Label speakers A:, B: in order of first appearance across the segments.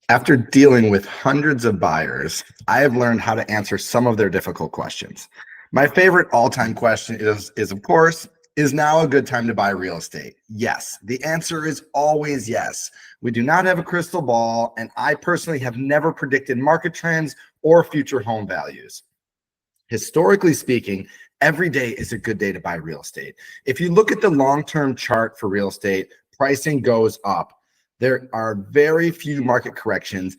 A: After dealing with hundreds of buyers, I have learned how to answer some of their difficult questions. My favorite all-time question is of course, is now a good time to buy real estate? Yes. The answer is always yes. We do not have a crystal ball, and I personally have never predicted market trends or future home values. Historically speaking, every day is a good day to buy real estate. If you look at the long-term chart for real estate, pricing goes up. There are very few market corrections,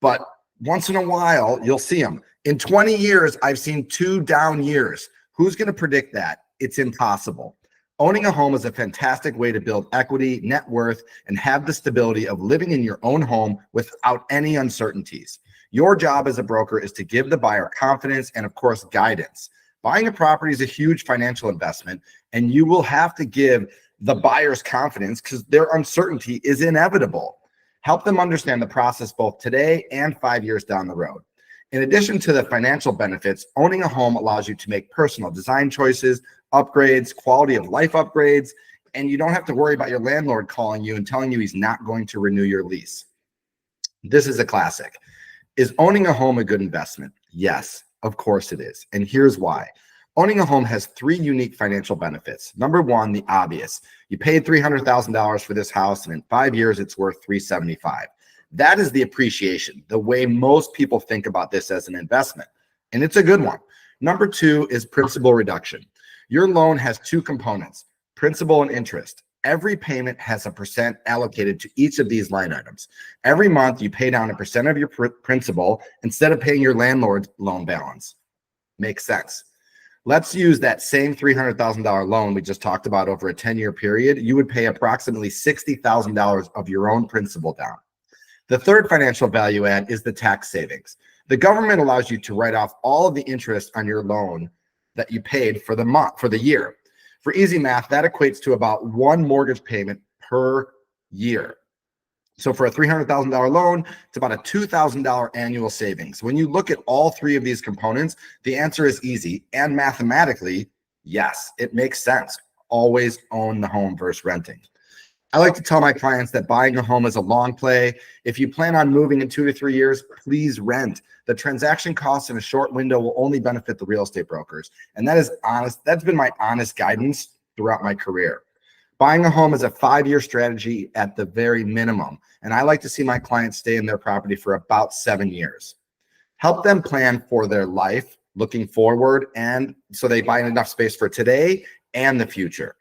A: but once in a while, you'll see them. In 20 years, I've seen 2 down years. Who's going to predict that? It's impossible. Owning a home is a fantastic way to build equity, net worth, and have the stability of living in your own home without any uncertainties. Your job as a broker is to give the buyer confidence and, of course, guidance. Buying a property is a huge financial investment, and you will have to give the buyer's confidence because their uncertainty is inevitable. Help them understand the process both today and 5 years down the road. In addition to the financial benefits, owning a home allows you to make personal design choices, upgrades, quality of life upgrades, and you don't have to worry about your landlord calling you and telling you he's not going to renew your lease. This is a classic. Is owning a home a good investment? Yes, of course it is. And here's why. Owning a home has 3 unique financial benefits. Number one, the obvious. You paid $300,000 for this house, and in 5 years, it's worth $375,000. That is the appreciation, the way most people think about this as an investment, and it's a good one. Number 2 is principal reduction. Your loan has 2 components, principal and interest. Every payment has a percent allocated to each of these line items. Every month, you pay down a percent of your principal instead of paying your landlord's loan balance. Makes sense. Let's use that same $300,000 loan we just talked about over a 10-year period. You would pay approximately $60,000 of your own principal down. The third financial value add is the tax savings. The government allows you to write off all of the interest on your loan that you paid for the year. For easy math, that equates to about 1 mortgage payment per year. So for a $300,000 loan, it's about a $2,000 annual savings. When you look at all 3 of these components, the answer is easy. And mathematically, yes, it makes sense. Always own the home versus renting. I like to tell my clients that buying a home is a long play. If you plan on moving in 2 to 3 years, please rent. The transaction costs in a short window will only benefit the real estate brokers. And that is honest. That's been my honest guidance throughout my career. Buying a home is a 5-year strategy at the very minimum. And I like to see my clients stay in their property for about 7 years. Help them plan for their life looking forward, and so they buy enough space for today and the future.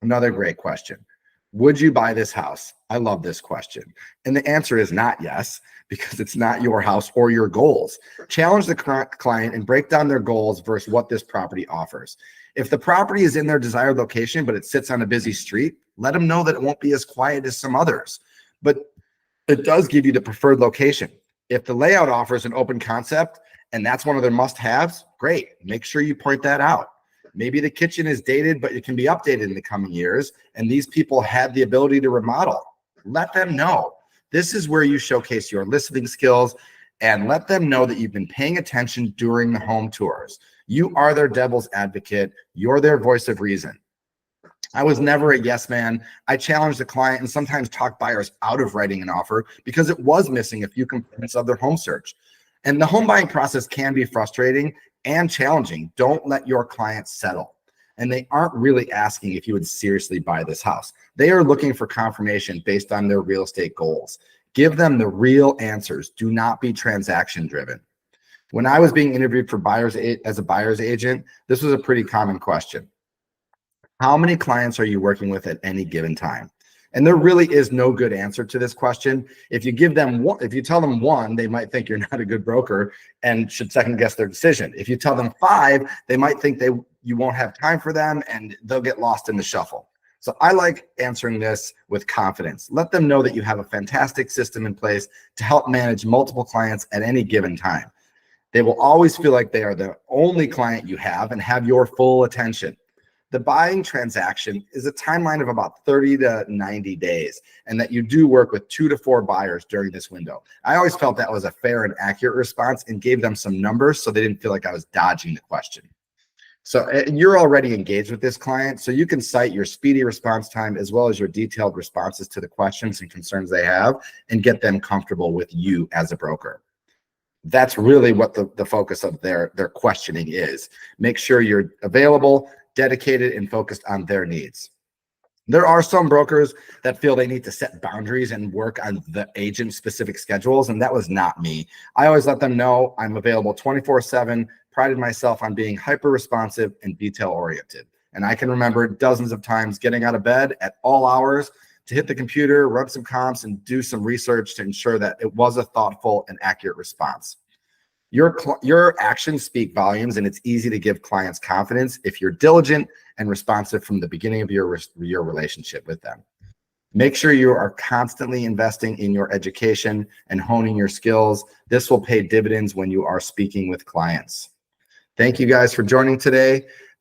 A: Another great question. Would you buy this house? I love this question. And the answer is not yes, because it's not your house or your goals. Challenge the client and break down their goals versus what this property offers. If the property is in their desired location, but it sits on a busy street, let them know that it won't be as quiet as some others, but it does give you the preferred location. If the layout offers an open concept and that's one of their must-haves, great. Make sure you point that out. Maybe the kitchen is dated, but it can be updated in the coming years, and these people have the ability to remodel. Let them know. This is where you showcase your listening skills and let them know that you've been paying attention during the home tours. You are their devil's advocate. You're their voice of reason. I was never a yes man. I challenged the client and sometimes talked buyers out of writing an offer because it was missing a few components of their home search. And the home buying process can be frustrating and challenging. Don't let your clients settle. And they aren't really asking if you would seriously buy this house. They are looking for confirmation based on their real estate goals. Give them the real answers. Do not be transaction driven. When I was being interviewed for buyers as a buyer's agent, this was a pretty common question. How many clients are you working with at any given time? And there really is no good answer to this question. If you give them one, if you tell them 1, they might think you're not a good broker and should second guess their decision. If you tell them 5, they might think you won't have time for them and they'll get lost in the shuffle. So I like answering this with confidence. Let them know that you have a fantastic system in place to help manage multiple clients at any given time. They will always feel like they are the only client you have and have your full attention. The buying transaction is a timeline of about 30 to 90 days, and that you do work with 2 to 4 buyers during this window. I always felt that was a fair and accurate response and gave them some numbers so they didn't feel like I was dodging the question. So you're already engaged with this client, so you can cite your speedy response time as well as your detailed responses to the questions and concerns they have and get them comfortable with you as a broker. That's really what the focus of their questioning is. Make sure you're available, dedicated, and focused on their needs. There are some brokers that feel they need to set boundaries and work on the agent specific schedules, and that was not me. I always let them know I'm available 24/7, prided myself on being hyper responsive and detail oriented. And I can remember dozens of times getting out of bed at all hours to hit the computer, run some comps, and do some research to ensure that it was a thoughtful and accurate response. Your actions speak volumes, and it's easy to give clients confidence if you're diligent and responsive from the beginning of your relationship with them. Make sure you are constantly investing in your education and honing your skills. This will pay dividends when you are speaking with clients. Thank you guys for joining today.